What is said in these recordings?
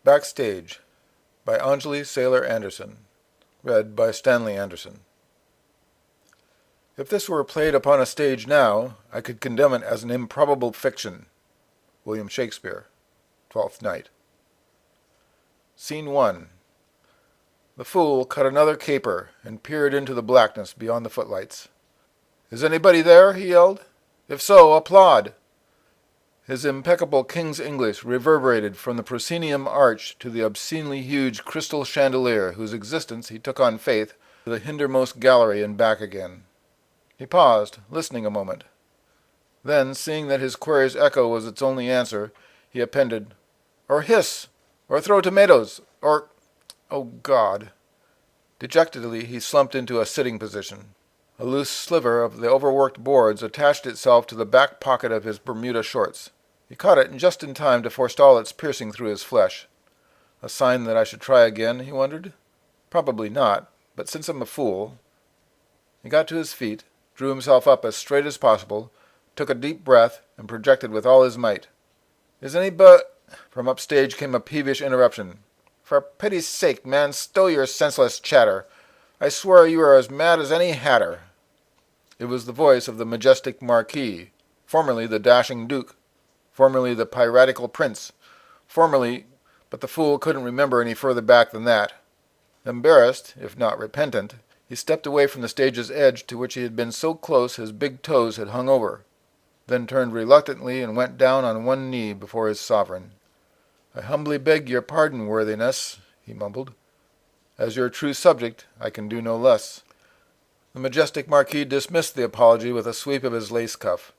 Backstage by Angelee Sailor Anderson. Read by Stanley Anderson. If this were played upon a stage now, I could condemn it as an improbable fiction. William Shakespeare, Twelfth Night. Scene 1. The fool cut another caper and peered into the blackness beyond the footlights. "Is anybody there?" he yelled. "If so, applaud." His impeccable King's English reverberated from the proscenium arch to the obscenely huge crystal chandelier whose existence he took on faith to the hindermost gallery and back again. He paused, listening a moment. Then, seeing that his query's echo was its only answer, he appended, "Or hiss, or throw tomatoes, or... oh, God!" Dejectedly he slumped into a sitting position. A loose sliver of the overworked boards attached itself to the back pocket of his Bermuda shorts. He caught it just in time to forestall its piercing through his flesh. A sign that I should try again, he wondered. Probably not, but since I'm a fool... He got to his feet, drew himself up as straight as possible, took a deep breath, and projected with all his might. "Is From upstage came a peevish interruption. "For pity's sake, man, stow your senseless chatter. I swear you are as mad as any hatter." It was the voice of the majestic Marquis, formerly the dashing Duke, formerly the piratical Prince, formerly... but the fool couldn't remember any further back than that. Embarrassed, if not repentant, he stepped away from the stage's edge to which he had been so close his big toes had hung over, then turned reluctantly and went down on one knee before his sovereign. "I humbly beg your pardon, worthiness," he mumbled. "As your true subject, I can do no less." The majestic Marquis dismissed the apology with a sweep of his lace cuff.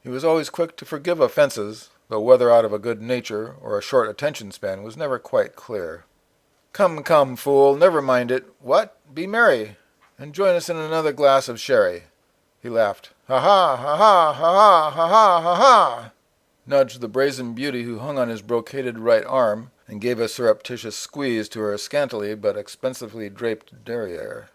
He was always quick to forgive offences, though whether out of a good nature or a short attention span was never quite clear. "Come, come, fool, never mind it. What? Be merry, and join us in another glass of sherry." He laughed. "Ha-ha, ha-ha, ha-ha, ha-ha, ha-ha!" Nudged the brazen beauty who hung on his brocaded right arm, and gave a surreptitious squeeze to her scantily but expensively draped derriere.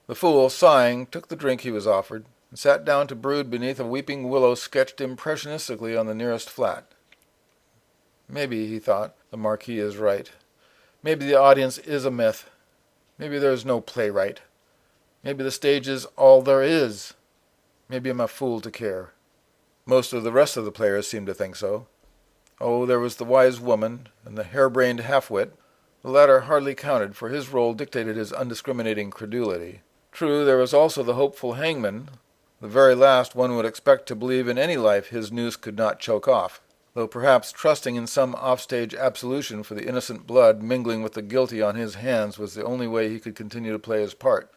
The fool, sighing, took the drink he was offered, and sat down to brood beneath a weeping willow sketched impressionistically on the nearest flat. Maybe, he thought, the Marquis is right. Maybe the audience is a myth. Maybe there is no playwright. Maybe the stage is all there is. Maybe I'm a fool to care. Most of the rest of the players seemed to think so. Oh, there was the wise woman and the harebrained half-wit. The latter hardly counted, for his role dictated his undiscriminating credulity. True, there was also the hopeful hangman, the very last one would expect to believe in any life his noose could not choke off, though perhaps trusting in some offstage absolution for the innocent blood mingling with the guilty on his hands was the only way he could continue to play his part.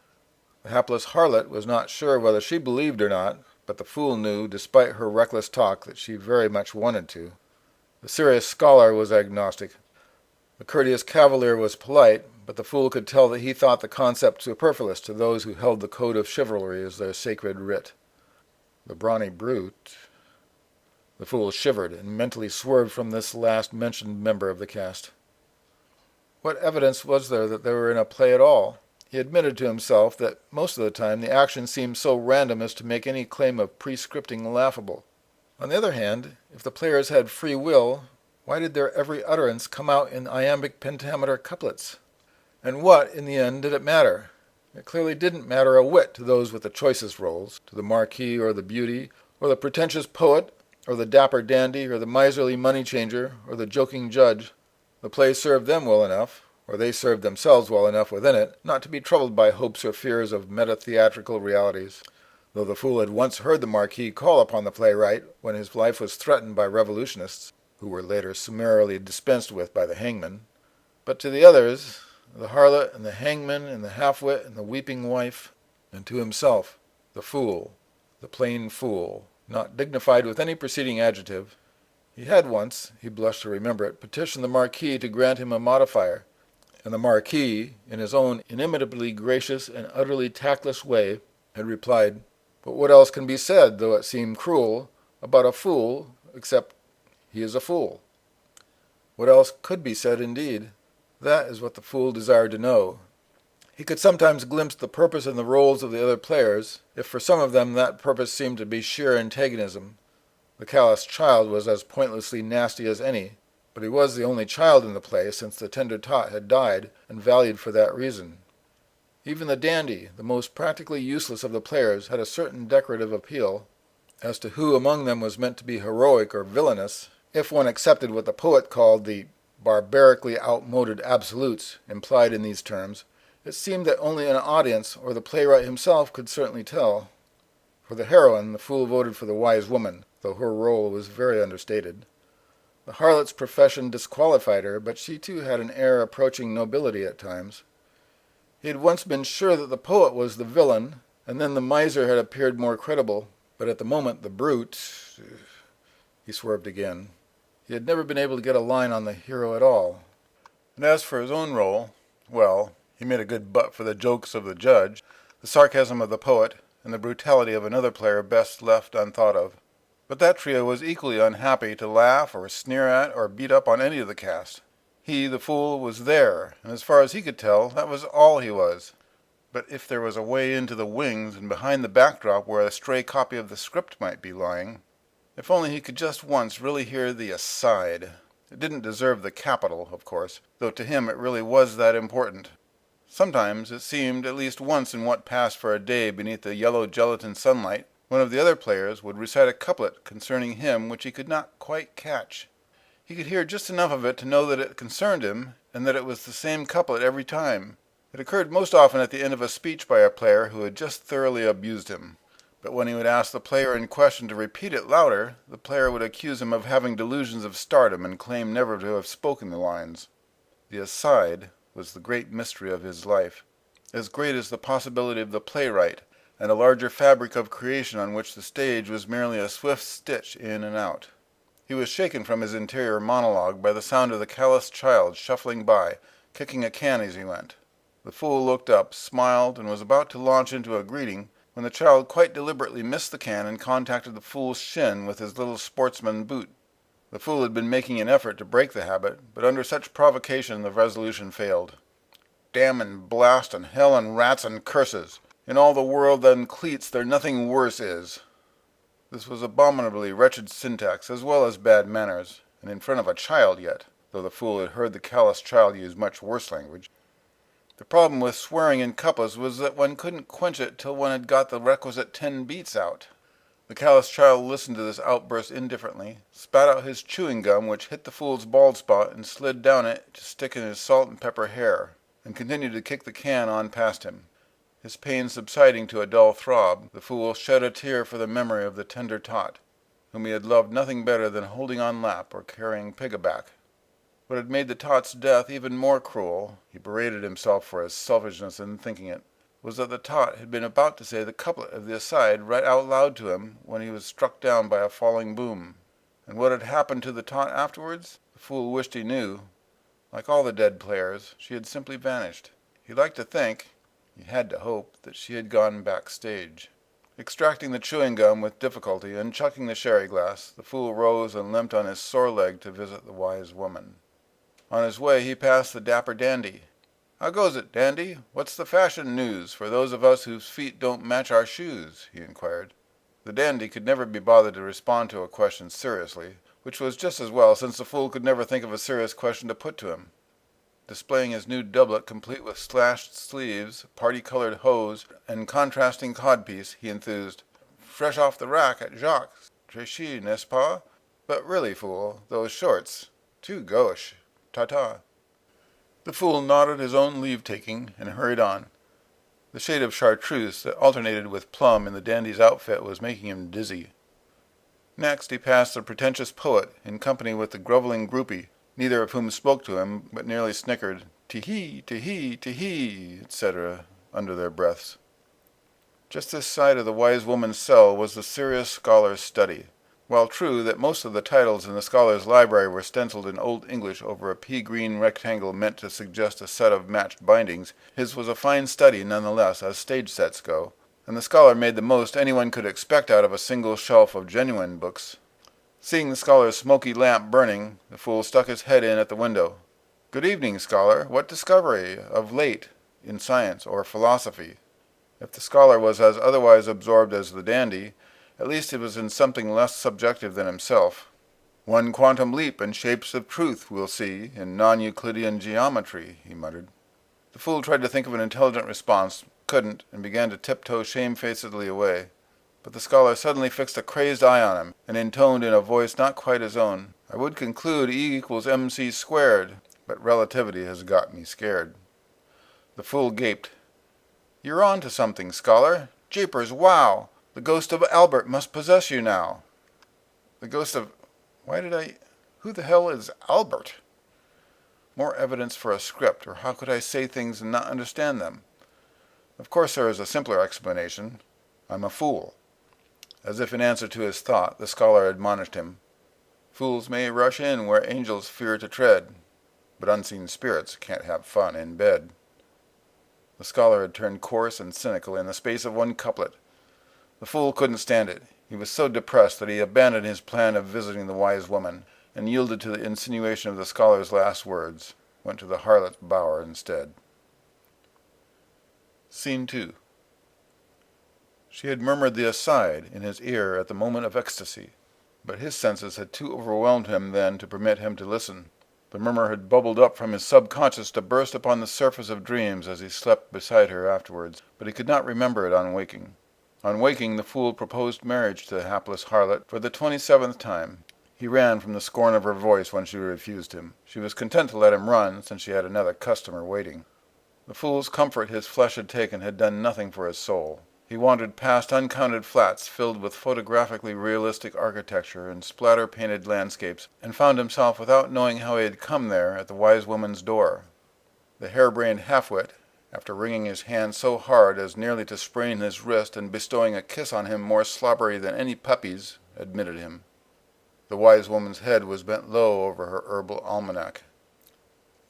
The hapless harlot was not sure whether she believed or not, but the fool knew, despite her reckless talk, that she very much wanted to. The serious scholar was agnostic. The courteous cavalier was polite, but the fool could tell that he thought the concept superfluous to those who held the code of chivalry as their sacred writ. The brawny brute... The fool shivered and mentally swerved from this last-mentioned member of the cast. What evidence was there that they were in a play at all? He admitted to himself that most of the time the action seemed so random as to make any claim of prescripting laughable. On the other hand, if the players had free will, why did their every utterance come out in iambic pentameter couplets? And what, in the end, did it matter? It clearly didn't matter a whit to those with the choicest roles, to the Marquis or the beauty, or the pretentious poet, or the dapper dandy, or the miserly money-changer, or the joking judge. The play served them well enough, or they served themselves well enough within it, not to be troubled by hopes or fears of meta-theatrical realities. Though the fool had once heard the Marquis call upon the playwright when his life was threatened by revolutionists, who were later summarily dispensed with by the hangman. But to the others, the harlot and the hangman and the half-wit and the weeping wife, and to himself, the fool, the plain fool, not dignified with any preceding adjective, he had once, he blushed to remember it, petitioned the Marquis to grant him a modifier, and the Marquis, in his own inimitably gracious and utterly tactless way, had replied, "But what else can be said, though it seem cruel, about a fool, except he is a fool?" What else could be said, indeed? That is what the fool desired to know. He could sometimes glimpse the purpose in the roles of the other players, if for some of them that purpose seemed to be sheer antagonism. The callous child was as pointlessly nasty as any. but he was the only child in the play since the tender tot had died, and valued for that reason. Even the dandy, the most practically useless of the players, had a certain decorative appeal. As to who among them was meant to be heroic or villainous, if one accepted what the poet called the barbarically outmoded absolutes implied in these terms, it seemed that only an audience or the playwright himself could certainly tell. For the heroine, the fool voted for the wise woman, though her role was very understated. The harlot's profession disqualified her, but she too had an air approaching nobility at times. He had once been sure that the poet was the villain, and then the miser had appeared more credible, but at the moment the brute... He swerved again. He had never been able to get a line on the hero at all. And as for his own role, well, he made a good butt for the jokes of the judge, the sarcasm of the poet, and the brutality of another player best left unthought of. But that trio was equally unhappy to laugh or sneer at or beat up on any of the cast. He, the fool, was there, and as far as he could tell, that was all he was. But if there was a way into the wings and behind the backdrop where a stray copy of the script might be lying, if only he could just once really hear the aside. It didn't deserve the capital, of course, though to him it really was that important. Sometimes, it seemed, at least once in what passed for a day beneath the yellow gelatin sunlight, one of the other players would recite a couplet concerning him which he could not quite catch. He could hear just enough of it to know that it concerned him, and that it was the same couplet every time. It occurred most often at the end of a speech by a player who had just thoroughly abused him. But when he would ask the player in question to repeat it louder, the player would accuse him of having delusions of stardom and claim never to have spoken the lines. The aside was the great mystery of his life, as great as the possibility of the playwright, and a larger fabric of creation on which the stage was merely a swift stitch in and out. He was shaken from his interior monologue by the sound of the calloused child shuffling by, kicking a can as he went. The fool looked up, smiled, and was about to launch into a greeting, when the child quite deliberately missed the can and contacted the fool's shin with his little sportsman boot. The fool had been making an effort to break the habit, but under such provocation the resolution failed. Damn and blast and hell and rats and curses! In all the world than cleats there nothing worse is. This was abominably wretched syntax as well as bad manners, and in front of a child yet, though the fool had heard the callous child use much worse language. The problem with swearing in couplets was that one couldn't quench it till one had got the requisite 10 beats out. The callous child listened to this outburst indifferently, spat out his chewing gum which hit the fool's bald spot and slid down it to stick in his salt and pepper hair, and continued to kick the can on past him. His pain subsiding to a dull throb, the fool shed a tear for the memory of the tender tot, whom he had loved nothing better than holding on lap or carrying pig-a-back. What had made the tot's death even more cruel, he berated himself for his selfishness in thinking it, was that the tot had been about to say the couplet of the aside right out loud to him when he was struck down by a falling boom. And what had happened to the tot afterwards? The fool wished he knew. Like all the dead players, she had simply vanished. He liked to think, he had to hope, that she had gone backstage. Extracting the chewing gum with difficulty and chucking the sherry glass, the fool rose and limped on his sore leg to visit the wise woman. On his way he passed the dapper dandy. "How goes it, dandy? What's the fashion news for those of us whose feet don't match our shoes?" he inquired. The dandy could never be bothered to respond to a question seriously, which was just as well, since the fool could never think of a serious question to put to him. Displaying his new doublet complete with slashed sleeves, party-colored hose, and contrasting codpiece, he enthused, "Fresh off the rack at Jacques. Très chic, n'est-ce pas? But really, fool, those shorts, too gauche. Ta-ta." The fool nodded his own leave-taking and hurried on. The shade of chartreuse that alternated with plum in the dandy's outfit was making him dizzy. Next he passed the pretentious poet in company with the grovelling groupie, neither of whom spoke to him, but merely snickered, "Tee-hee, tee-hee, tee-hee," etc., under their breaths. Just this side of the wise woman's cell was the serious scholar's study. While true that most of the titles in the scholar's library were stenciled in Old English over a pea-green rectangle meant to suggest a set of matched bindings, his was a fine study nonetheless as stage sets go, and the scholar made the most anyone could expect out of a single shelf of genuine books. Seeing the scholar's smoky lamp burning, the fool stuck his head in at the window. "Good evening, scholar. What discovery, of late, in science or philosophy?" If the scholar was as otherwise absorbed as the dandy, at least it was in something less subjective than himself. One quantum leap and shapes of truth we'll see in non-Euclidean geometry, he muttered. The fool tried to think of an intelligent response, couldn't, and began to tiptoe shamefacedly away. But the scholar suddenly fixed a crazed eye on him, and intoned in a voice not quite his own, "I would conclude E equals mc squared, but relativity has got me scared." The fool gaped. "You're on to something, scholar. Jeepers, wow! The ghost of Albert must possess you now." The ghost of... Who the hell is Albert? More evidence for a script, or how could I say things and not understand them? Of course there is a simpler explanation. I'm a fool. As if in answer to his thought, the scholar admonished him. Fools may rush in where angels fear to tread, but unseen spirits can't have fun in bed. The scholar had turned coarse and cynical in the space of one couplet. The fool couldn't stand it. He was so depressed that he abandoned his plan of visiting the wise woman, and yielded to the insinuation of the scholar's last words, went to the harlot's bower instead. Scene 2. She had murmured the aside in his ear at the moment of ecstasy, but his senses had too overwhelmed him then to permit him to listen. The murmur had bubbled up from his subconscious to burst upon the surface of dreams as he slept beside her afterwards, but he could not remember it on waking. On waking, the fool proposed marriage to the hapless harlot for the 27th time. He ran from the scorn of her voice when she refused him. She was content to let him run, since she had another customer waiting. The fool's comfort his flesh had taken had done nothing for his soul. He wandered past uncounted flats filled with photographically realistic architecture and splatter-painted landscapes, and found himself, without knowing how he had come there, at the wise woman's door. The harebrained half-wit, after wringing his hand so hard as nearly to sprain his wrist and bestowing a kiss on him more slobbery than any puppy's, admitted him. The wise woman's head was bent low over her herbal almanac.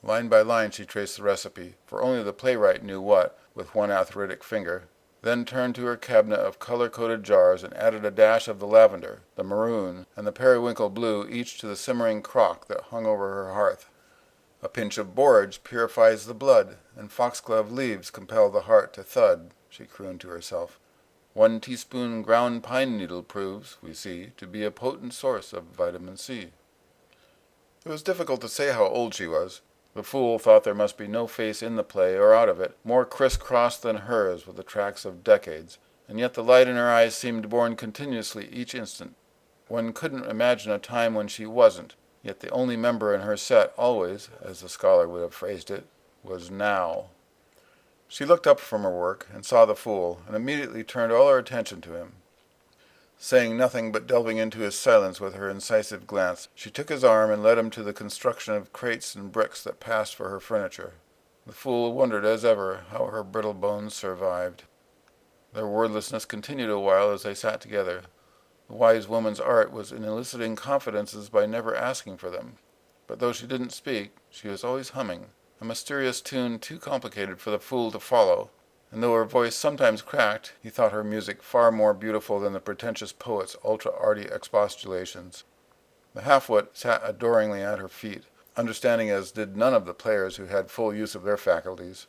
Line by line she traced the recipe, for only the playwright knew what, with one arthritic finger, then turned to her cabinet of color-coded jars and added a dash of the lavender, the maroon, and the periwinkle blue each to the simmering crock that hung over her hearth. A pinch of borage purifies the blood, and foxglove leaves compel the heart to thud, she crooned to herself. 1 teaspoon ground pine needle proves, we see, to be a potent source of vitamin C. It was difficult to say how old she was. The fool thought there must be no face in the play or out of it more criss-crossed than hers with the tracks of decades, and yet the light in her eyes seemed born continuously each instant. One couldn't imagine a time when she wasn't, yet the only member in her set always, as the scholar would have phrased it, was now. She looked up from her work and saw the fool, and immediately turned all her attention to him. Saying nothing but delving into his silence with her incisive glance, she took his arm and led him to the construction of crates and bricks that passed for her furniture. The fool wondered as ever how her brittle bones survived. Their wordlessness continued a while as they sat together. The wise woman's art was in eliciting confidences by never asking for them. But though she didn't speak, she was always humming, a mysterious tune too complicated for the fool to follow. And though her voice sometimes cracked, he thought her music far more beautiful than the pretentious poet's ultra-arty expostulations. The half-wit sat adoringly at her feet, understanding as did none of the players who had full use of their faculties.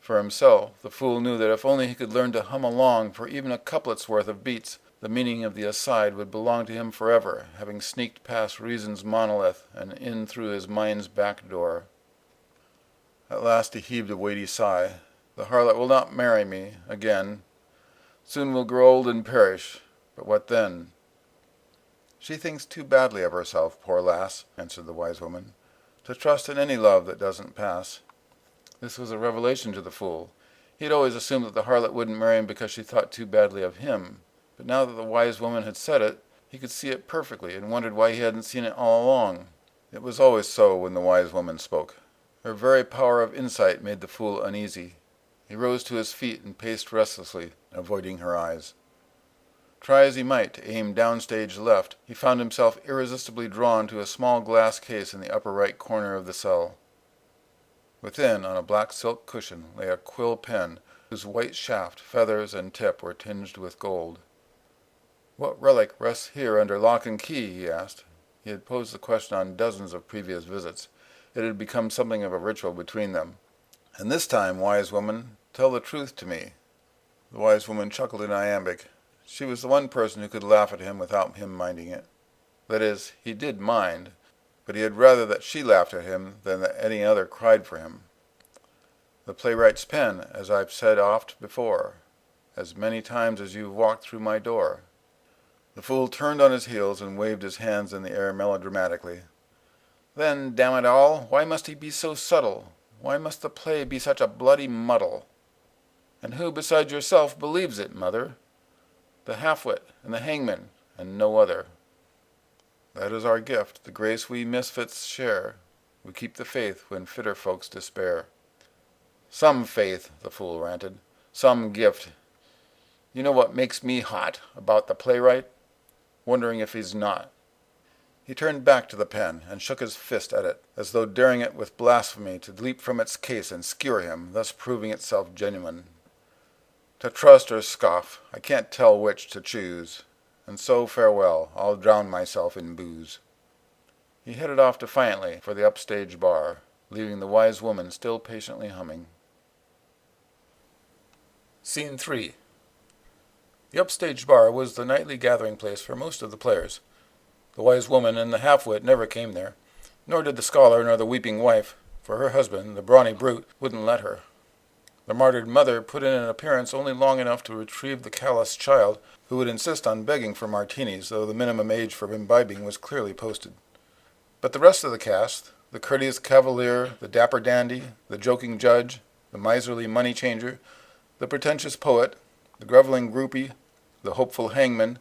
For himself, the fool knew that if only he could learn to hum along for even a couplet's worth of beats, the meaning of the aside would belong to him forever, having sneaked past reason's monolith and in through his mind's back door. At last he heaved a weighty sigh. The harlot will not marry me again. Soon will grow old and perish. But what then? She thinks too badly of herself, poor lass, answered the wise woman, to trust in any love that doesn't pass. This was a revelation to the fool. He had always assumed that the harlot wouldn't marry him because she thought too badly of him. But now that the wise woman had said it, he could see it perfectly, and wondered why he hadn't seen it all along. It was always so when the wise woman spoke. Her very power of insight made the fool uneasy. He rose to his feet and paced restlessly, avoiding her eyes. Try as he might to aim downstage left, he found himself irresistibly drawn to a small glass case in the upper right corner of the cell. Within, on a black silk cushion, lay a quill pen, whose white shaft, feathers, and tip were tinged with gold. "What relic rests here under lock and key?" he asked. He had posed the question on dozens of previous visits. It had become something of a ritual between them. "And this time, wise woman, tell the truth to me." The wise woman chuckled in iambic. She was the one person who could laugh at him without him minding it. That is, he did mind, but he had rather that she laughed at him than that any other cried for him. The playwright's pen, as I've said oft before, as many times as you've walked through my door. The fool turned on his heels and waved his hands in the air melodramatically. Then, damn it all, why must he be so subtle? Why must the play be such a bloody muddle? And who besides yourself believes it, mother? The half-wit and the hangman, and no other. That is our gift, the grace we misfits share. We keep the faith when fitter folks despair. Some faith, the fool ranted, some gift. You know what makes me hot about the playwright? Wondering if he's not. He turned back to the pen and shook his fist at it, as though daring it with blasphemy to leap from its case and skewer him, thus proving itself genuine. To trust or scoff, I can't tell which to choose, and so farewell, I'll drown myself in booze. He headed off defiantly for the upstage bar, leaving the wise woman still patiently humming. Scene 3. The upstage bar was the nightly gathering place for most of the players. The wise woman and the half-wit never came there, nor did the scholar nor the weeping wife, for her husband, the brawny brute, wouldn't let her. The martyred mother put in an appearance only long enough to retrieve the callous child, who would insist on begging for martinis, though the minimum age for imbibing was clearly posted. But the rest of the cast, the courteous cavalier, the dapper dandy, the joking judge, the miserly money-changer, the pretentious poet, the grovelling groupie, the hopeful hangman,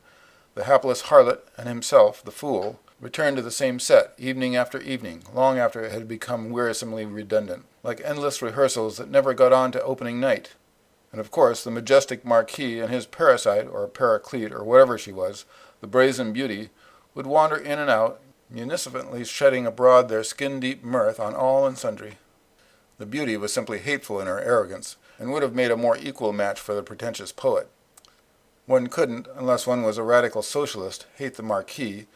the hapless harlot, and himself, the fool, returned to the same set, evening after evening, long after it had become wearisomely redundant, like endless rehearsals that never got on to opening night. And of course the majestic Marquis and his parasite, or paraclete, or whatever she was, the brazen beauty, would wander in and out, munificently shedding abroad their skin-deep mirth on all and sundry. The beauty was simply hateful in her arrogance, and would have made a more equal match for the pretentious poet. One couldn't, unless one was a radical socialist, hate the Marquis,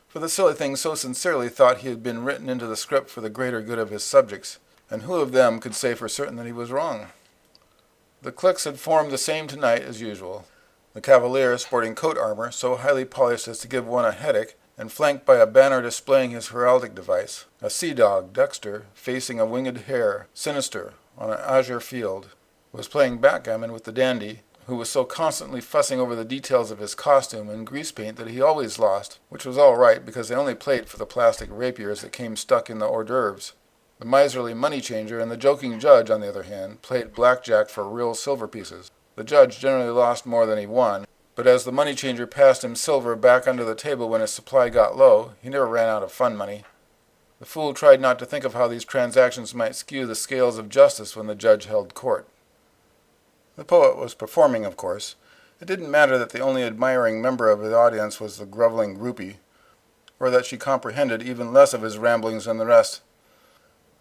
for the silly thing so sincerely thought he had been written into the script for the greater good of his subjects, and who of them could say for certain that he was wrong? The cliques had formed the same tonight as usual. The cavalier, sporting coat armor so highly polished as to give one a headache, and flanked by a banner displaying his heraldic device, a sea-dog, Dexter, facing a winged hare, sinister, on an azure field, was playing backgammon with the dandy, who was so constantly fussing over the details of his costume and grease paint that he always lost, which was all right because they only played for the plastic rapiers that came stuck in the hors d'oeuvres. The miserly money-changer and the joking judge, on the other hand, played blackjack for real silver pieces. The judge generally lost more than he won, but as the money-changer passed him silver back under the table when his supply got low, he never ran out of fun money. The fool tried not to think of how these transactions might skew the scales of justice when the judge held court. The poet was performing, of course. It didn't matter that the only admiring member of the audience was the groveling groupie, or that she comprehended even less of his ramblings than the rest.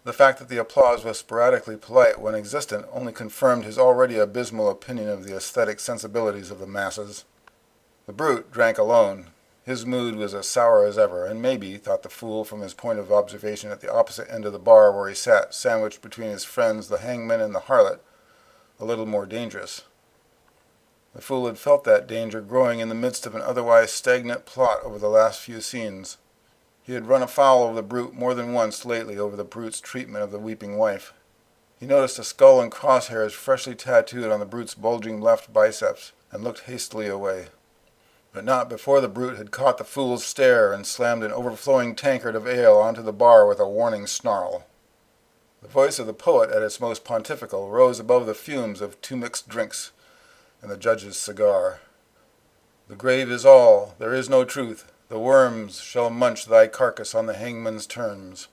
The fact that the applause was sporadically polite when existent only confirmed his already abysmal opinion of the aesthetic sensibilities of the masses. The brute drank alone. His mood was as sour as ever, and maybe, thought the fool from his point of observation at the opposite end of the bar where he sat, sandwiched between his friends the hangman and the harlot, a little more dangerous. The fool had felt that danger growing in the midst of an otherwise stagnant plot over the last few scenes. He had run afoul of the brute more than once lately over the brute's treatment of the weeping wife. He noticed a skull and crosshairs freshly tattooed on the brute's bulging left biceps, and looked hastily away. But not before the brute had caught the fool's stare and slammed an overflowing tankard of ale onto the bar with a warning snarl. The voice of the poet, at its most pontifical, rose above the fumes of two mixed drinks and the judge's cigar. The grave is all, there is no truth. The worms shall munch thy carcass on the hangman's terms.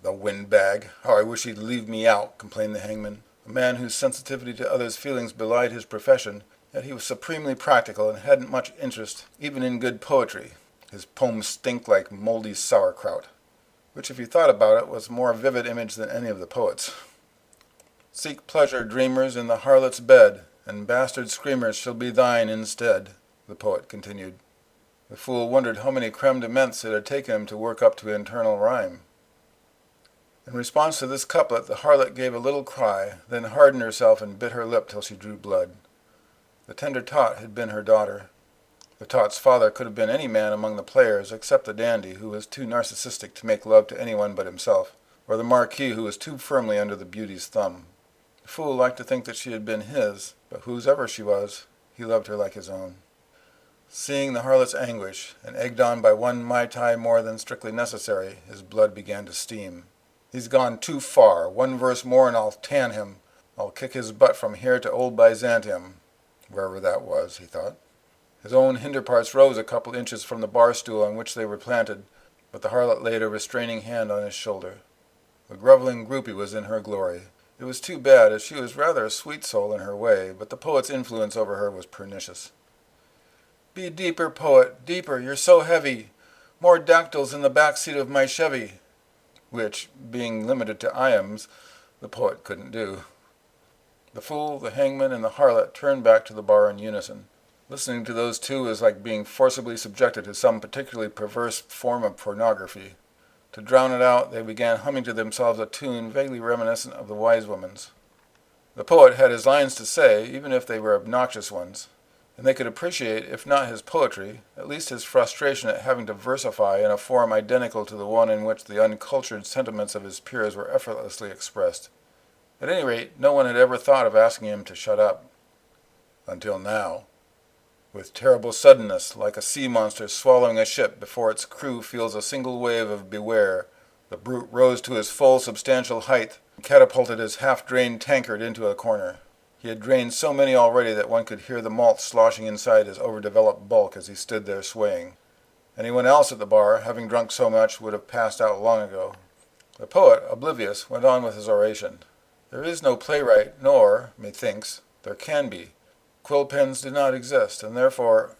The windbag! How I wish he'd leave me out, complained the hangman, a man whose sensitivity to others' feelings belied his profession, yet he was supremely practical and hadn't much interest, even in good poetry. His poems stink like moldy sauerkraut, which, if you thought about it, was a more vivid image than any of the poets. Seek pleasure, dreamers, in the harlot's bed, and bastard screamers shall be thine instead, the poet continued. The fool wondered how many creme de menthes it had taken him to work up to internal rhyme. In response to this couplet, the harlot gave a little cry, then hardened herself and bit her lip till she drew blood. The tender tot had been her daughter. The tot's father could have been any man among the players except the dandy, who was too narcissistic to make love to anyone but himself, or the marquis, who was too firmly under the beauty's thumb. The fool liked to think that she had been his, but whosever she was, he loved her like his own. Seeing the harlot's anguish, and egged on by one Mai Tai more than strictly necessary, his blood began to steam. He's gone too far. One verse more and I'll tan him. I'll kick his butt from here to old Byzantium, wherever that was, he thought. His own hinder parts rose a couple inches from the bar stool on which they were planted, but the harlot laid a restraining hand on his shoulder. The grovelling groupie was in her glory. It was too bad, as she was rather a sweet soul in her way, but the poet's influence over her was pernicious. "Be deeper, poet, deeper, you're so heavy. More dactyls in the back seat of my Chevy," which, being limited to iambs, the poet couldn't do. The fool, the hangman, and the harlot turned back to the bar in unison. Listening to those two was like being forcibly subjected to some particularly perverse form of pornography. To drown it out, they began humming to themselves a tune vaguely reminiscent of the wise woman's. The poet had his lines to say, even if they were obnoxious ones, and they could appreciate, if not his poetry, at least his frustration at having to versify in a form identical to the one in which the uncultured sentiments of his peers were effortlessly expressed. At any rate, no one had ever thought of asking him to shut up. Until now. With terrible suddenness, like a sea monster swallowing a ship before its crew feels a single wave of beware, the brute rose to his full substantial height and catapulted his half-drained tankard into a corner. He had drained so many already that one could hear the malt sloshing inside his overdeveloped bulk as he stood there swaying. Anyone else at the bar, having drunk so much, would have passed out long ago. The poet, oblivious, went on with his oration. There is no playwright, nor, methinks, there can be. Quill pens do not exist, and therefore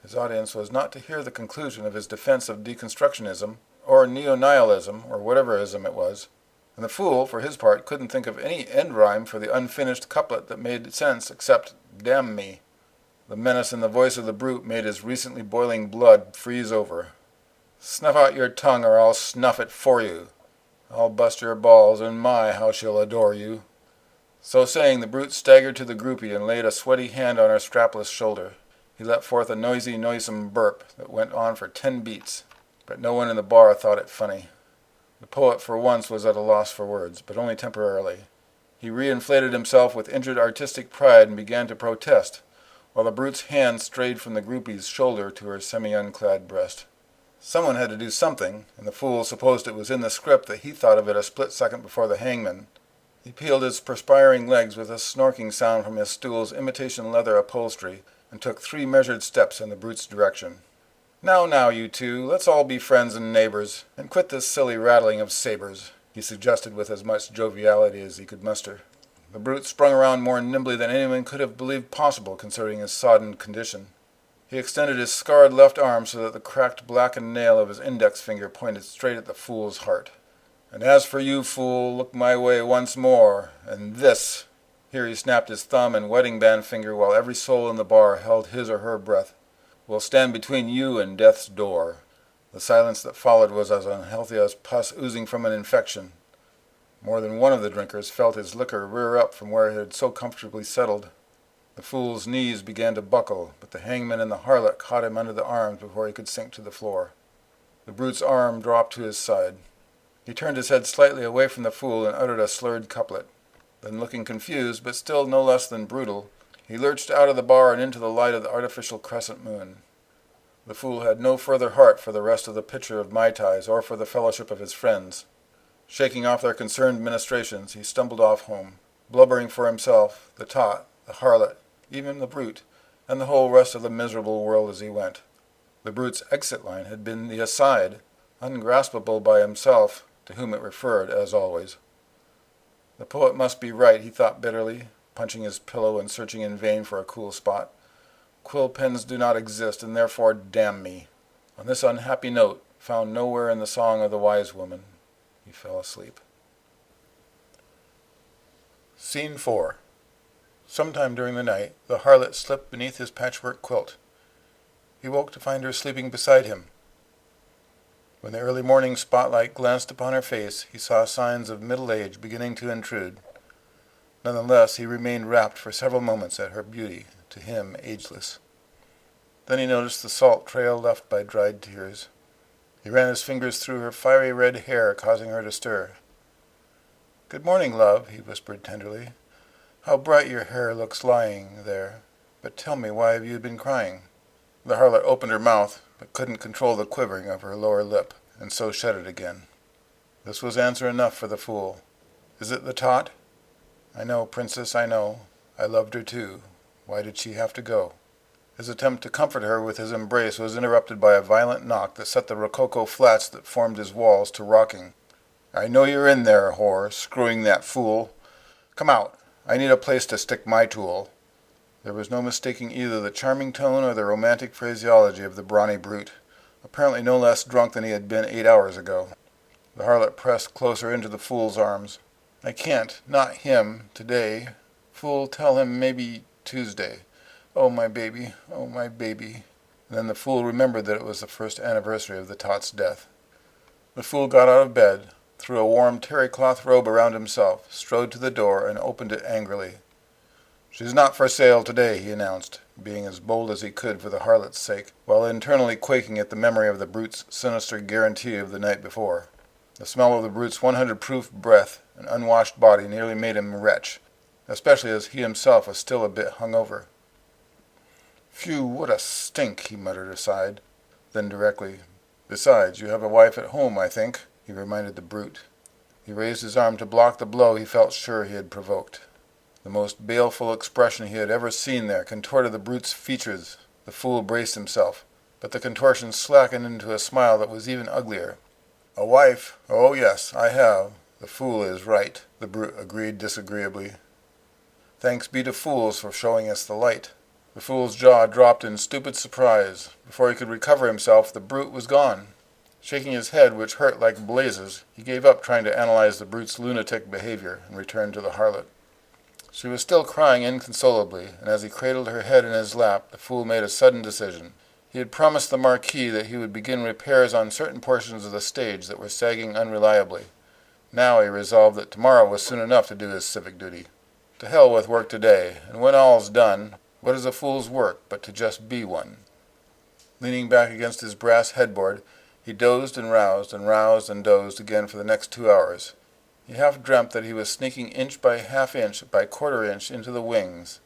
his audience was not to hear the conclusion of his defense of deconstructionism, or neo-nihilism, or whatever ism it was. And the fool, for his part, couldn't think of any end rhyme for the unfinished couplet that made sense except "damn me." The menace in the voice of the brute made his recently boiling blood freeze over. "Snuff out your tongue, or I'll snuff it for you. I'll bust your balls, and my, how she'll adore you." So saying, the brute staggered to the groupie and laid a sweaty hand on her strapless shoulder. He let forth a noisy, noisome burp that went on for 10 beats, but no one in the bar thought it funny. The poet for once was at a loss for words, but only temporarily. He reinflated himself with injured artistic pride and began to protest, while the brute's hand strayed from the groupie's shoulder to her semi-unclad breast. Someone had to do something, and the fool supposed it was in the script that he thought of it a split second before the hangman. He peeled his perspiring legs with a snorking sound from his stool's imitation leather upholstery and took 3 measured steps in the brute's direction. Now, you two, let's all be friends and neighbors, and quit this silly rattling of sabers," he suggested with as much joviality as he could muster. The brute sprung around more nimbly than anyone could have believed possible considering his sodden condition. He extended his scarred left arm so that the cracked blackened nail of his index finger pointed straight at the fool's heart. "And as for you, fool, look my way once more, and this," here he snapped his thumb and wedding band finger while every soul in the bar held his or her breath, "will stand between you and death's door." The silence that followed was as unhealthy as pus oozing from an infection. More than one of the drinkers felt his liquor rear up from where it had so comfortably settled. The fool's knees began to buckle, but the hangman and the harlot caught him under the arms before he could sink to the floor. The brute's arm dropped to his side. He turned his head slightly away from the fool and uttered a slurred couplet. Then, looking confused, but still no less than brutal, he lurched out of the bar and into the light of the artificial crescent moon. The fool had no further heart for the rest of the pitcher of Mai Tais or for the fellowship of his friends. Shaking off their concerned ministrations, he stumbled off home, blubbering for himself, the tot, the harlot, even the brute, and the whole rest of the miserable world as he went. The brute's exit line had been the aside, ungraspable by himself, to whom it referred, as always. The poet must be right, he thought bitterly, punching his pillow and searching in vain for a cool spot. Quill pens do not exist, and therefore damn me. On this unhappy note, found nowhere in the song of the wise woman, he fell asleep. Scene 4. Sometime during the night, the harlot slipped beneath his patchwork quilt. He woke to find her sleeping beside him. When the early morning spotlight glanced upon her face, he saw signs of middle age beginning to intrude. Nonetheless, he remained rapt for several moments at her beauty, to him ageless. Then he noticed the salt trail left by dried tears. He ran his fingers through her fiery red hair, causing her to stir. "Good morning, love," he whispered tenderly. "How bright your hair looks lying there. But tell me, why have you been crying?" The harlot opened her mouth, but couldn't control the quivering of her lower lip, and so shut it again. This was answer enough for the fool. "Is it the tot?" "I know, princess, I know. I loved her too. Why did she have to go?" His attempt to comfort her with his embrace was interrupted by a violent knock that set the rococo flats that formed his walls to rocking. "I know you're in there, whore, screwing that fool. Come out. I need a place to stick my tool." There was no mistaking either the charming tone or the romantic phraseology of the brawny brute, apparently no less drunk than he had been 8 hours ago. The harlot pressed closer into the fool's arms. "I can't. Not him. Today. Fool, tell him maybe Tuesday. Oh, my baby. Oh, my baby." And then the fool remembered that it was the first anniversary of the tot's death. The fool got out of bed, threw a warm terry-cloth robe around himself, strode to the door, and opened it angrily. "She's not for sale today," he announced, being as bold as he could for the harlot's sake, while internally quaking at the memory of the brute's sinister guarantee of the night before. The smell of the brute's 100-proof breath and unwashed body nearly made him retch, especially as he himself was still a bit hungover. "Phew, what a stink," he muttered aside. Then directly, "Besides, you have a wife at home, I think," he reminded the brute. He raised his arm to block the blow he felt sure he had provoked. The most baleful expression he had ever seen there contorted the brute's features. The fool braced himself, but the contortion slackened into a smile that was even uglier. "A wife? Oh, yes, I have. The fool is right," the brute agreed disagreeably. "Thanks be to fools for showing us the light." The fool's jaw dropped in stupid surprise. Before he could recover himself, the brute was gone. Shaking his head, which hurt like blazes, he gave up trying to analyze the brute's lunatic behavior and returned to the harlot. She was still crying inconsolably, and as he cradled her head in his lap, the fool made a sudden decision. He had promised the Marquis that he would begin repairs on certain portions of the stage that were sagging unreliably. Now he resolved that tomorrow was soon enough to do his civic duty. To hell with work today, and when all's done, what is a fool's work but to just be one? Leaning back against his brass headboard, he dozed and roused and dozed again for the next 2 hours. He half dreamt that he was sneaking inch by half inch by quarter inch into the wings,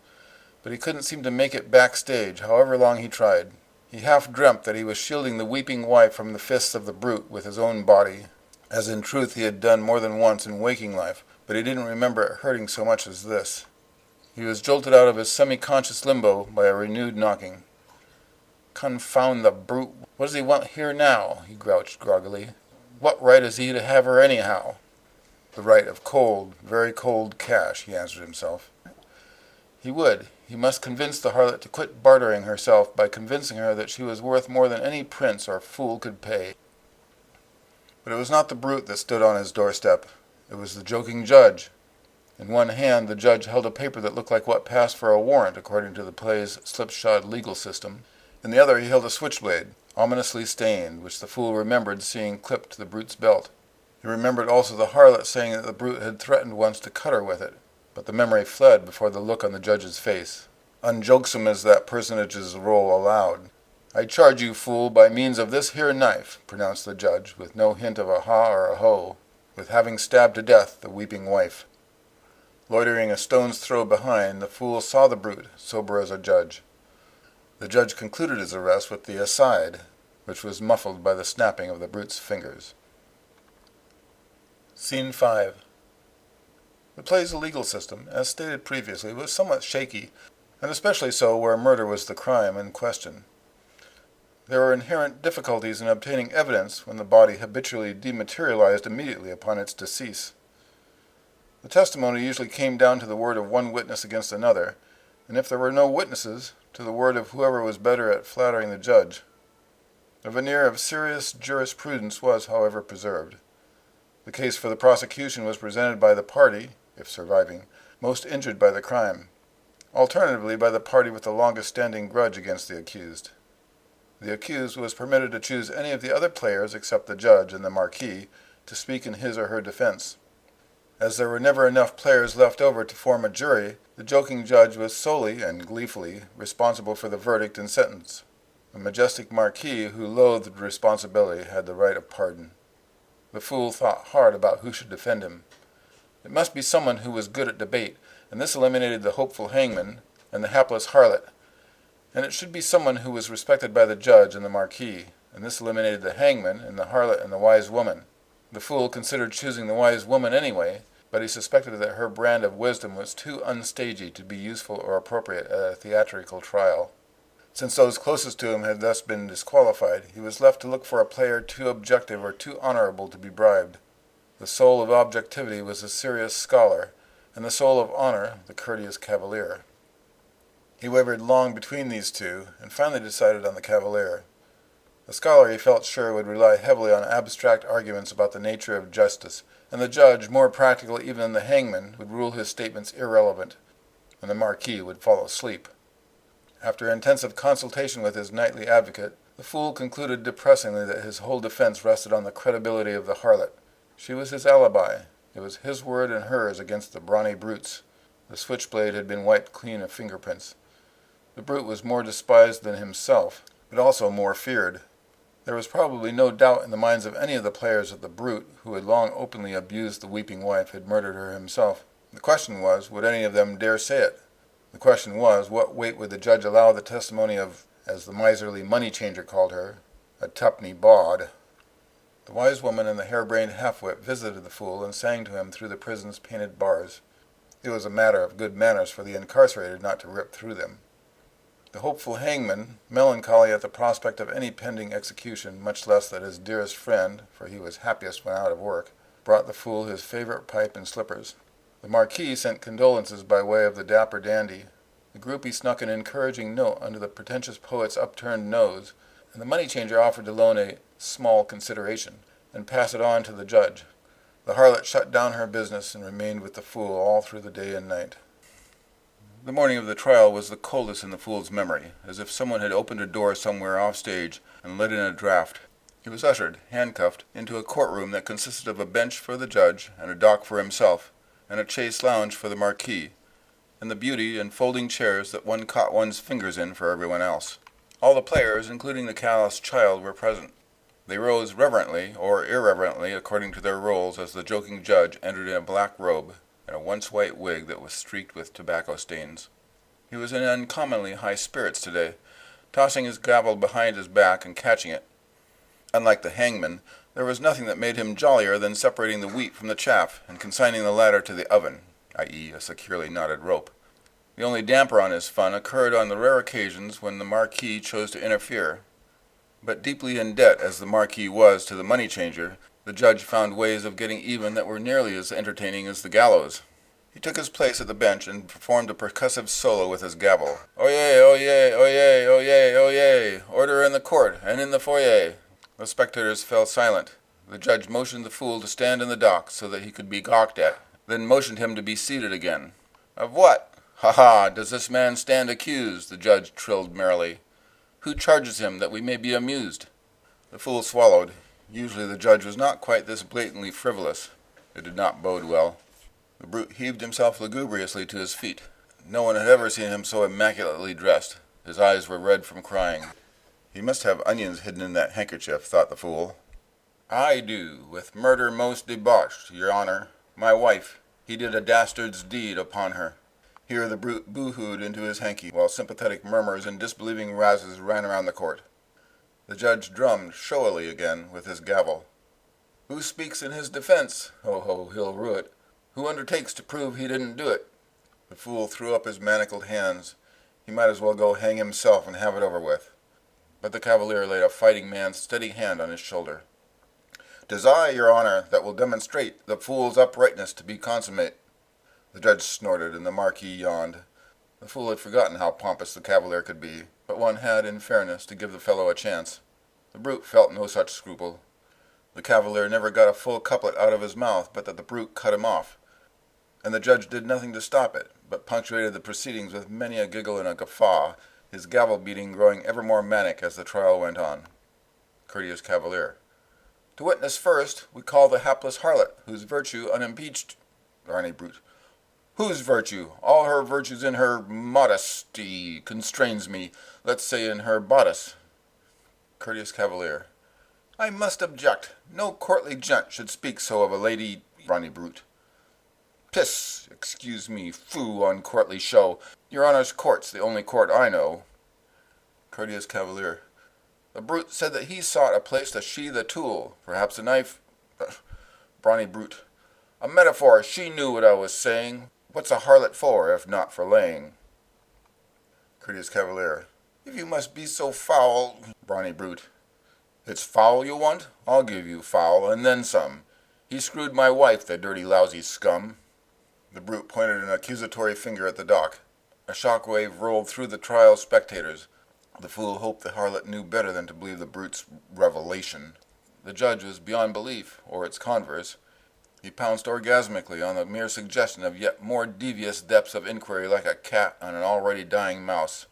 but he couldn't seem to make it backstage, however long he tried. He half dreamt that he was shielding the weeping wife from the fists of the brute with his own body, as in truth he had done more than once in waking life, but he didn't remember it hurting so much as this. He was jolted out of his semi-conscious limbo by a renewed knocking. "Confound the brute! What does he want here now?" he grouched groggily. "What right has he to have her anyhow?" "The right of cold, very cold cash," he answered himself. He would. He must convince the harlot to quit bartering herself by convincing her that she was worth more than any prince or fool could pay. But it was not the brute that stood on his doorstep. It was the joking judge. In one hand the judge held a paper that looked like what passed for a warrant according to the play's slipshod legal system. In the other he held a switchblade, ominously stained, which the fool remembered seeing clipped to the brute's belt. He remembered also the harlot saying that the brute had threatened once to cut her with it, but the memory fled before the look on the judge's face. Unjokesome as that personage's role allowed. "I charge you, fool, by means of this here knife," pronounced the judge, with no hint of a ha or a ho, "with having stabbed to death the weeping wife." Loitering a stone's throw behind, the fool saw the brute, sober as a judge. The judge concluded his arrest with the aside, which was muffled by the snapping of the brute's fingers. Scene 5. The play's legal system, as stated previously, was somewhat shaky, and especially so where murder was the crime in question. There were inherent difficulties in obtaining evidence when the body habitually dematerialized immediately upon its decease. The testimony usually came down to the word of one witness against another, and if there were no witnesses, to the word of whoever was better at flattering the judge. A veneer of serious jurisprudence was, however, preserved. The case for the prosecution was presented by the party, if surviving, most injured by the crime, alternatively by the party with the longest standing grudge against the accused. The accused was permitted to choose any of the other players except the judge and the Marquis to speak in his or her defense. As there were never enough players left over to form a jury, the joking judge was solely and gleefully responsible for the verdict and sentence. The majestic marquis, who loathed responsibility, had the right of pardon. The fool thought hard about who should defend him. It must be someone who was good at debate, and this eliminated the hopeful hangman and the hapless harlot. And it should be someone who was respected by the judge and the marquis, and this eliminated the hangman and the harlot and the wise woman. The fool considered choosing the wise woman anyway, but he suspected that her brand of wisdom was too unstagey to be useful or appropriate at a theatrical trial. Since those closest to him had thus been disqualified, he was left to look for a player too objective or too honorable to be bribed. The soul of objectivity was the serious scholar, and the soul of honor the courteous cavalier. He wavered long between these two, and finally decided on the cavalier. The scholar, he felt sure, would rely heavily on abstract arguments about the nature of justice, and the judge, more practical even than the hangman, would rule his statements irrelevant, and the marquis would fall asleep. After intensive consultation with his knightly advocate, the fool concluded depressingly that his whole defense rested on the credibility of the harlot. She was his alibi. It was his word and hers against the brawny brute's. The switchblade had been wiped clean of fingerprints. The brute was more despised than himself, but also more feared. There was probably no doubt in the minds of any of the players that the brute, who had long openly abused the weeping wife, had murdered her himself. The question was, would any of them dare say it? The question was, what weight would the judge allow the testimony of, as the miserly money-changer called her, a tuppenny bawd? The wise woman and the harebrained half-wit visited the fool and sang to him through the prison's painted bars. It was a matter of good manners for the incarcerated not to rip through them. The hopeful hangman, melancholy at the prospect of any pending execution, much less that his dearest friend, for he was happiest when out of work, brought the fool his favorite pipe and slippers. The marquis sent condolences by way of the dapper dandy. The groupie snuck an encouraging note under the pretentious poet's upturned nose, and the money-changer offered to loan a small consideration, and pass it on to the judge. The harlot shut down her business and remained with the fool all through the day and night. The morning of the trial was the coldest in the fool's memory, as if someone had opened a door somewhere off stage and let in a draught. He was ushered, handcuffed, into a courtroom that consisted of a bench for the judge and a dock for himself, and a chaise lounge for the marquis, and the beauty and folding chairs that one caught one's fingers in for everyone else. All the players, including the callous child, were present. They rose reverently, or irreverently, according to their roles, as the joking judge entered in a black robe and a once-white wig that was streaked with tobacco stains. He was in uncommonly high spirits today, tossing his gavel behind his back and catching it. Unlike the hangman, there was nothing that made him jollier than separating the wheat from the chaff and consigning the latter to the oven, i.e., a securely knotted rope. The only damper on his fun occurred on the rare occasions when the marquis chose to interfere. But deeply in debt as the marquis was to the money-changer, the judge found ways of getting even that were nearly as entertaining as the gallows. He took his place at the bench and performed a percussive solo with his gavel. Oyez, oyez, oyez, oyez, oyez! Order in the court and in the foyer! The spectators fell silent. The judge motioned the fool to stand in the dock so that he could be gawked at, then motioned him to be seated again. Of what? Ha ha! Does this man stand accused? The judge trilled merrily. Who charges him that we may be amused? The fool swallowed. Usually the judge was not quite this blatantly frivolous. It did not bode well. The brute heaved himself lugubriously to his feet. No one had ever seen him so immaculately dressed. His eyes were red from crying. He must have onions hidden in that handkerchief, thought the fool. I do, with murder most debauched, your honor. My wife, he did a dastard's deed upon her. Here the brute boo-hooed into his hanky, while sympathetic murmurs and disbelieving rouses ran around the court. The judge drummed showily again with his gavel. Who speaks in his defense? Ho, ho, he'll rue it. Who undertakes to prove he didn't do it? The fool threw up his manacled hands. He might as well go hang himself and have it over with. But the cavalier laid a fighting man's steady hand on his shoulder. "'Tis I, your honor, that will demonstrate the fool's uprightness to be consummate." The judge snorted, and the marquis yawned. The fool had forgotten how pompous the cavalier could be, but one had, in fairness, to give the fellow a chance. The brute felt no such scruple. The cavalier never got a full couplet out of his mouth but that the brute cut him off, and the judge did nothing to stop it, but punctuated the proceedings with many a giggle and a guffaw, his gavel-beating growing ever more manic as the trial went on. Courteous cavalier. To witness first, we call the hapless harlot, whose virtue unimpeached... Blarney brute. Whose virtue? All her virtues in her modesty constrains me. Let's say in her bodice. Courteous Cavalier. I must object. No courtly gent should speak so of a lady, brawny brute. Piss! Excuse me, foo, uncourtly show. Your Honour's court's the only court I know. Courteous Cavalier. The brute said that he sought a place to sheathe a tool, perhaps a knife. Brawny brute. A metaphor. She knew what I was saying. What's a harlot for, if not for laying? Courteous Cavalier. If you must be so foul. Brawny brute. It's foul you want? I'll give you foul, and then some. He screwed my wife, the dirty lousy scum. The brute pointed an accusatory finger at the dock. A shockwave rolled through the trial spectators. The fool hoped the harlot knew better than to believe the brute's revelation. The judge was beyond belief, or its converse. He pounced orgasmically on the mere suggestion of yet more devious depths of inquiry, like a cat on an already dying mouse.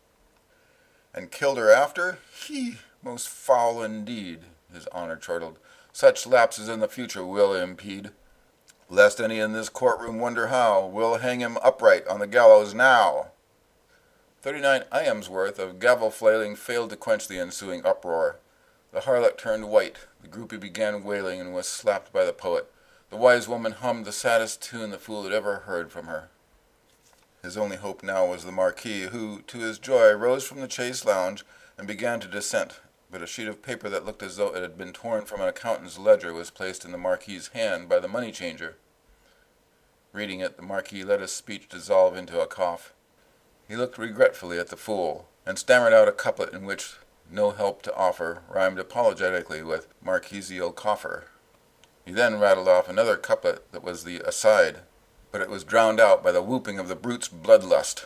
And killed her after? He, most foul indeed, his Honour chortled. Such lapses in the future will impede. Lest any in this courtroom wonder how, we'll hang him upright on the gallows now. 39 iambs worth of gavel-flailing failed to quench the ensuing uproar. The harlot turned white, the groupie began wailing, and was slapped by the poet. The wise woman hummed the saddest tune the fool had ever heard from her. His only hope now was the Marquis, who, to his joy, rose from the chaise lounge and began to dissent, but a sheet of paper that looked as though it had been torn from an accountant's ledger was placed in the Marquis's hand by the money-changer. Reading it, the Marquis let his speech dissolve into a cough. He looked regretfully at the fool, and stammered out a couplet in which no help to offer rhymed apologetically with Marquisial coffer. He then rattled off another couplet that was the aside, but it was drowned out by the whooping of the brute's bloodlust.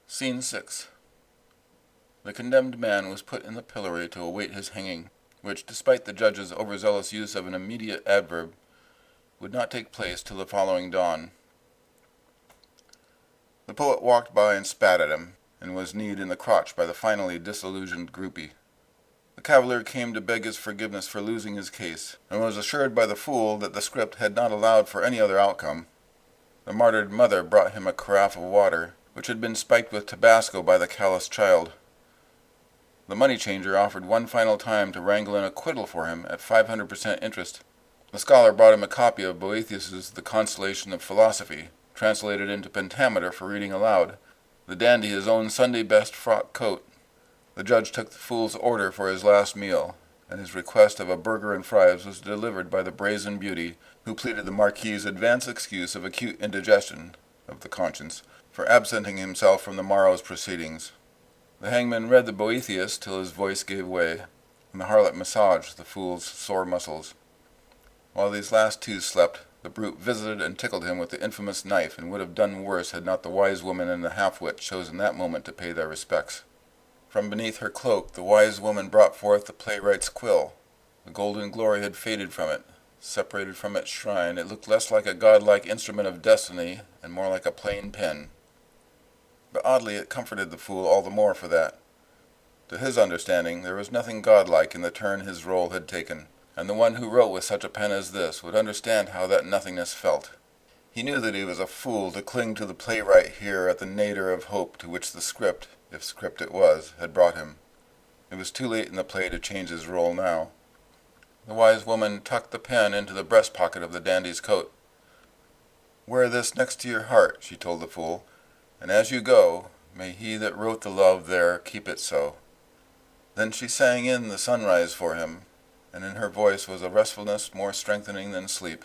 Scene 6. The condemned man was put in the pillory to await his hanging, which, despite the judge's overzealous use of an immediate adverb, would not take place till the following dawn. The poet walked by and spat at him, and was kneed in the crotch by the finally disillusioned groupie. The cavalier came to beg his forgiveness for losing his case, and was assured by the fool that the script had not allowed for any other outcome. The martyred mother brought him a carafe of water, which had been spiked with Tabasco by the callous child. The money-changer offered one final time to wrangle an acquittal for him at 500% interest. The scholar brought him a copy of Boethius's The Consolation of Philosophy, translated into pentameter for reading aloud, the dandy his own Sunday-best frock coat. The judge took the fool's order for his last meal, and his request of a burger and fries was delivered by the brazen beauty, who pleaded the Marquis's advance excuse of acute indigestion of the conscience for absenting himself from the morrow's proceedings. The hangman read the Boethius till his voice gave way, and the harlot massaged the fool's sore muscles. While these last two slept, the brute visited and tickled him with the infamous knife, and would have done worse had not the wise woman and the half-wit chosen that moment to pay their respects. From beneath her cloak the wise woman brought forth the playwright's quill. The golden glory had faded from it. Separated from its shrine, it looked less like a godlike instrument of destiny, and more like a plain pen. But oddly it comforted the fool all the more for that. To his understanding, there was nothing godlike in the turn his role had taken, and the one who wrote with such a pen as this would understand how that nothingness felt. He knew that he was a fool to cling to the playwright here at the nadir of hope to which the script, if script it was, had brought him. It was too late in the play to change his role now. The wise woman tucked the pen into the breast pocket of the dandy's coat. "Wear this next to your heart," she told the fool, "and as you go, may he that wrote the love there keep it so." Then she sang in the sunrise for him, and in her voice was a restfulness more strengthening than sleep.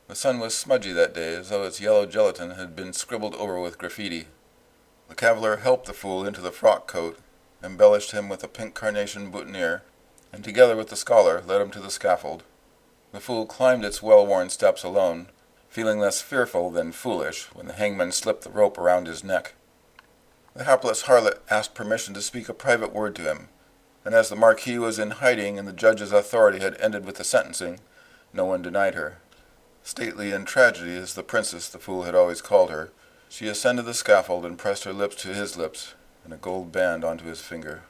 The sun was smudgy that day, as though its yellow gelatin had been scribbled over with graffiti. The cavalier helped the fool into the frock coat, embellished him with a pink carnation boutonniere, and together with the scholar led him to the scaffold. The fool climbed its well-worn steps alone, feeling less fearful than foolish when the hangman slipped the rope around his neck. The hapless harlot asked permission to speak a private word to him, and as the Marquis was in hiding and the judge's authority had ended with the sentencing, no one denied her. Stately in tragedy as the princess the fool had always called her, she ascended the scaffold and pressed her lips to his lips, and a gold band onto his finger.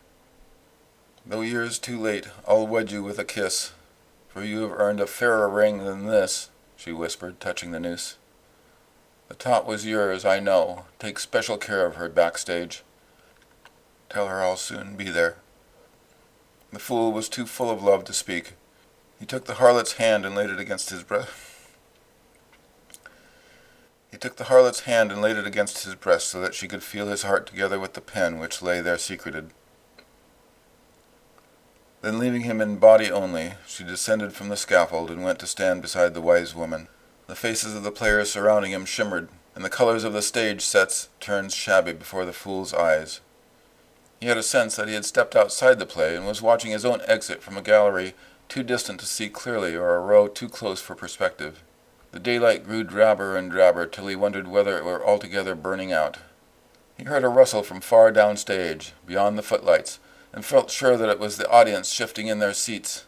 "Though years too late, I'll wed you with a kiss, for you have earned a fairer ring than this," she whispered, touching the noose. "The tot was yours, I know. Take special care of her, Backstage. Tell her I'll soon be there." The fool was too full of love to speak. He took the harlot's hand and laid it against his breast. So that she could feel his heart together with the pen which lay there secreted. Then, leaving him in body only, she descended from the scaffold and went to stand beside the wise woman. The faces of the players surrounding him shimmered, and the colors of the stage sets turned shabby before the fool's eyes. He had a sense that he had stepped outside the play and was watching his own exit from a gallery too distant to see clearly or a row too close for perspective. The daylight grew drabber and drabber till he wondered whether it were altogether burning out. He heard a rustle from far downstage, beyond the footlights, and felt sure that it was the audience shifting in their seats.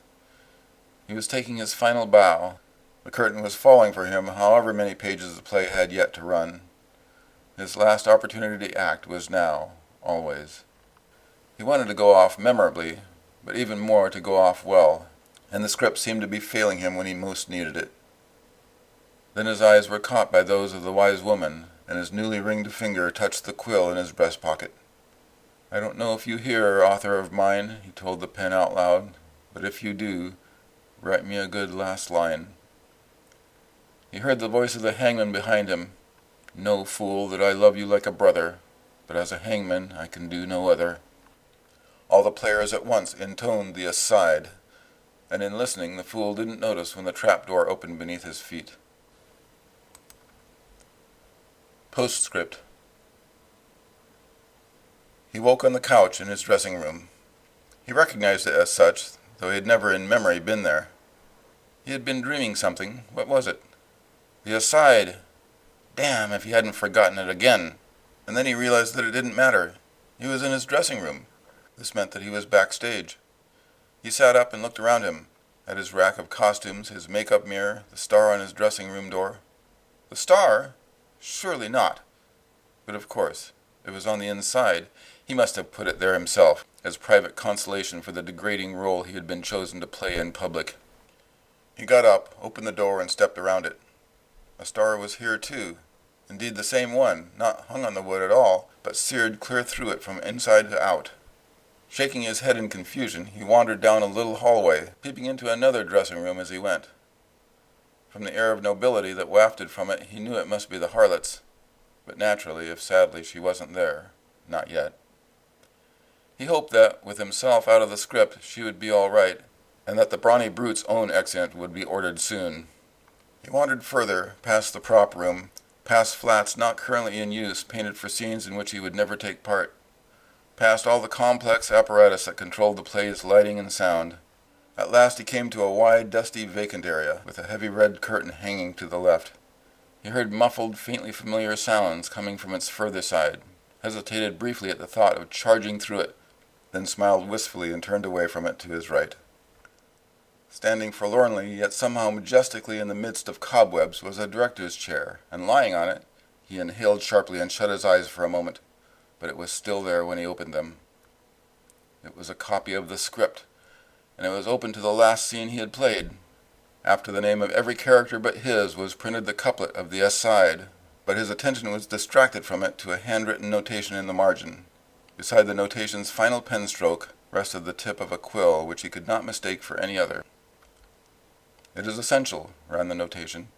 He was taking his final bow. The curtain was falling for him, however many pages the play had yet to run. His last opportunity to act was now, always. He wanted to go off memorably, but even more to go off well, and the script seemed to be failing him when he most needed it. Then his eyes were caught by those of the wise woman, and his newly ringed finger touched the quill in his breast pocket. "I don't know if you hear, author of mine," he told the pen out loud, "but if you do, write me a good last line." He heard the voice of the hangman behind him. "Know, fool, that I love you like a brother, but as a hangman I can do no other." All the players at once intoned the aside, and in listening the fool didn't notice when the trap-door opened beneath his feet. Postscript. He woke on the couch in his dressing room. He recognized it as such, though he had never in memory been there. He had been dreaming something. What was it? The aside. Damn, if he hadn't forgotten it again. And then he realized that it didn't matter. He was in his dressing room. This meant that he was backstage. He sat up and looked around him, at his rack of costumes, his makeup mirror, the star on his dressing room door. The star? Surely not. But of course, it was on the inside. He must have put it there himself, as private consolation for the degrading role he had been chosen to play in public. He got up, opened the door, and stepped around it. A star was here too. Indeed the same one, not hung on the wood at all, but seared clear through it from inside to out. Shaking his head in confusion, he wandered down a little hallway, peeping into another dressing room as he went. From the air of nobility that wafted from it, he knew it must be the harlot's. But naturally, if sadly, she wasn't there. Not yet. He hoped that, with himself out of the script, she would be all right, and that the brawny brute's own exeunt would be ordered soon. He wandered further, past the prop room, past flats not currently in use, painted for scenes in which he would never take part, past all the complex apparatus that controlled the play's lighting and sound. At last he came to a wide, dusty, vacant area, with a heavy red curtain hanging to the left. He heard muffled, faintly familiar sounds coming from its further side, hesitated briefly at the thought of charging through it, then smiled wistfully and turned away from it to his right. Standing forlornly, yet somehow majestically in the midst of cobwebs, was a director's chair, and lying on it, he inhaled sharply and shut his eyes for a moment, but it was still there when he opened them. It was a copy of the script, and it was open to the last scene he had played. After the name of every character but his was printed the couplet of the aside, but his attention was distracted from it to a handwritten notation in the margin. Beside the notation's final pen stroke rested the tip of a quill which he could not mistake for any other. "It is essential," ran the notation,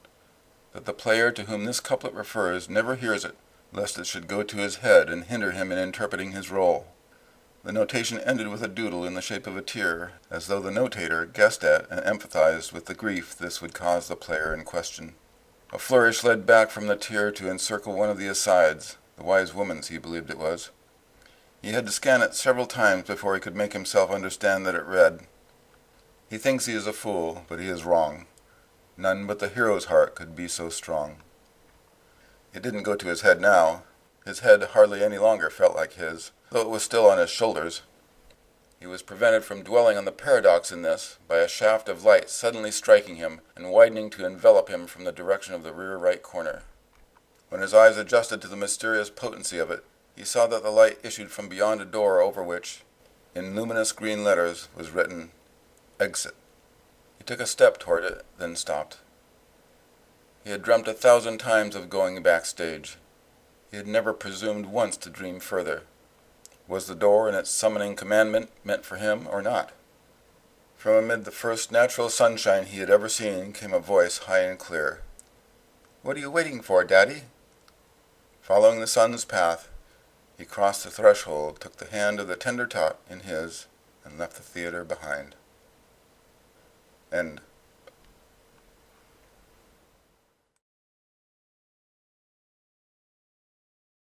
"that the player to whom this couplet refers never hears it, lest it should go to his head and hinder him in interpreting his role." The notation ended with a doodle in the shape of a tear, as though the notator guessed at and empathized with the grief this would cause the player in question. A flourish led back from the tear to encircle one of the asides, the wise woman's he believed it was. He had to scan it several times before he could make himself understand that it read, "He thinks he is a fool, but he is wrong. None but the hero's heart could be so strong." It didn't go to his head now. His head hardly any longer felt like his, though it was still on his shoulders. He was prevented from dwelling on the paradox in this by a shaft of light suddenly striking him and widening to envelop him from the direction of the rear right corner. When his eyes adjusted to the mysterious potency of it, he saw that the light issued from beyond a door over which, in luminous green letters, was written, "Exit." He took a step toward it, then stopped. He had dreamt 1,000 times of going backstage. He had never presumed once to dream further. Was the door and its summoning commandment meant for him or not? From amid the first natural sunshine he had ever seen came a voice high and clear. "What are you waiting for, Daddy?" Following the sun's path, he crossed the threshold, took the hand of the tender tot in his, and left the theater behind. End.